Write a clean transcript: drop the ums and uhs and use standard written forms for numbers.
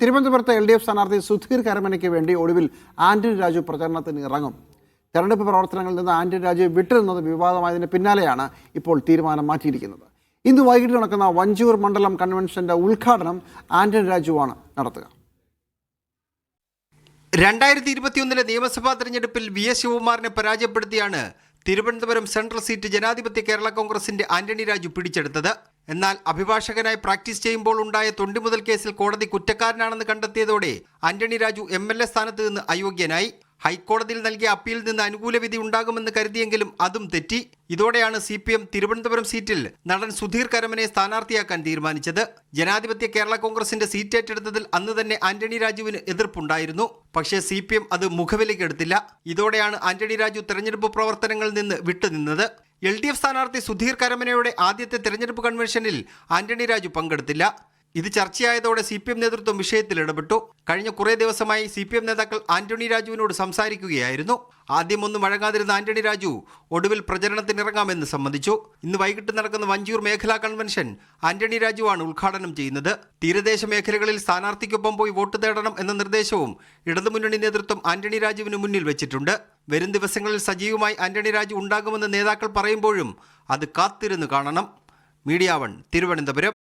തിരുവനന്തപുരത്തെ LDF സ്ഥാനാർത്ഥി സുധീർ കരമനയ്ക്ക് വേണ്ടി ഒടുവിൽ ആന്റണി രാജു പ്രചരണത്തിന് ഇറങ്ങും. തെരഞ്ഞെടുപ്പ് പ്രവർത്തനങ്ങളിൽ നിന്ന് ആന്റണി രാജു വിട്ടുനിന്നത് വിവാദമായതിന് പിന്നാലെയാണ് ഇപ്പോൾ തീരുമാനം മാറ്റിയിരിക്കുന്നത്. ഇന്ന് വൈകിട്ട് നടക്കുന്ന വഞ്ചൂർ മണ്ഡലം കൺവെൻഷന്റെ ഉദ്ഘാടനം ആന്റണി രാജുവാണ് നടത്തുക. 2021 നിയമസഭാ തെരഞ്ഞെടുപ്പിൽ VS ശിവകുമാറിനെ പരാജയപ്പെടുത്തിയാണ് തിരുവനന്തപുരം സെൻട്രൽ സീറ്റ് ജനാധിപത്യ കേരള കോൺഗ്രസിന്റെ ആന്റണി രാജു പിടിച്ചെടുത്തത്. എന്നാൽ അഭിഭാഷകനായി പ്രാക്ടീസ് ചെയ്യുമ്പോൾ ഉണ്ടായ തൊണ്ടിമുതൽ കേസിൽ കോടതി കുറ്റക്കാരനാണെന്ന് കണ്ടെത്തിയതോടെ ആന്റണി രാജു MLA സ്ഥാനത്ത് നിന്ന് അയോഗ്യനായി. ഹൈക്കോടതിയിൽ നൽകിയ അപ്പീലിൽ നിന്ന് അനുകൂല വിധി ഉണ്ടാകുമെന്ന് കരുതിയെങ്കിലും അതും തെറ്റി. ഇതോടെയാണ് CPM തിരുവനന്തപുരം സീറ്റിൽ നടൻ സുധീർ കരമനെ സ്ഥാനാർത്ഥിയാക്കാൻ തീരുമാനിച്ചത്. ജനാധിപത്യ കേരള കോൺഗ്രസിന്റെ സീറ്റ് ഏറ്റെടുത്തതിൽ അന്ന് തന്നെ ആന്റണി രാജുവിന് എതിർപ്പുണ്ടായിരുന്നു. പക്ഷേ CPM അത് മുഖവിലയ്ക്കെടുത്തില്ല. ഇതോടെയാണ് ആന്റണി രാജു തെരഞ്ഞെടുപ്പ് പ്രവർത്തനങ്ങളിൽ നിന്ന് വിട്ടുനിന്നത്. LDF സ്ഥാനാർത്ഥി സുധീർ കരമനയുടെ ആദ്യത്തെ തെരഞ്ഞെടുപ്പ് കൺവെൻഷനിൽ ആന്റണി രാജു പങ്കെടുത്തില്ല. ഇത് ചർച്ചയായതോടെ CPM നേതൃത്വം വിഷയത്തിൽ ഇടപെട്ടു. കഴിഞ്ഞ കുറേ ദിവസമായി CPM നേതാക്കൾ ആന്റണി രാജുവിനോട് സംസാരിക്കുകയായിരുന്നു. ആദ്യമൊന്നും വഴങ്ങാതിരുന്ന ആന്റണി രാജു ഒടുവിൽ പ്രചരണത്തിനിറങ്ങാമെന്ന് സമ്മതിച്ചു. ഇന്ന് വൈകിട്ട് നടക്കുന്ന വഞ്ചൂർ മേഖലാ കൺവെൻഷൻ ആന്റണി രാജുവാണ് ഉദ്ഘാടനം ചെയ്യുന്നത്. തീരദേശ മേഖലകളിൽ സ്ഥാനാർത്ഥിക്കൊപ്പം പോയി വോട്ട് തേടണം എന്ന നിർദ്ദേശവും ഇടതുമുന്നണി നേതൃത്വം ആന്റണി രാജുവിന് മുന്നിൽ വെച്ചിട്ടുണ്ട്. വരും ദിവസങ്ങളിൽ സജീവമായി ആന്റണി രാജു ഉണ്ടാകുമെന്ന് നേതാക്കൾ പറയുമ്പോഴും അത് കാത്തിരുന്ന് കാണണം. മീഡിയ 1 തിരുവനന്തപുരം.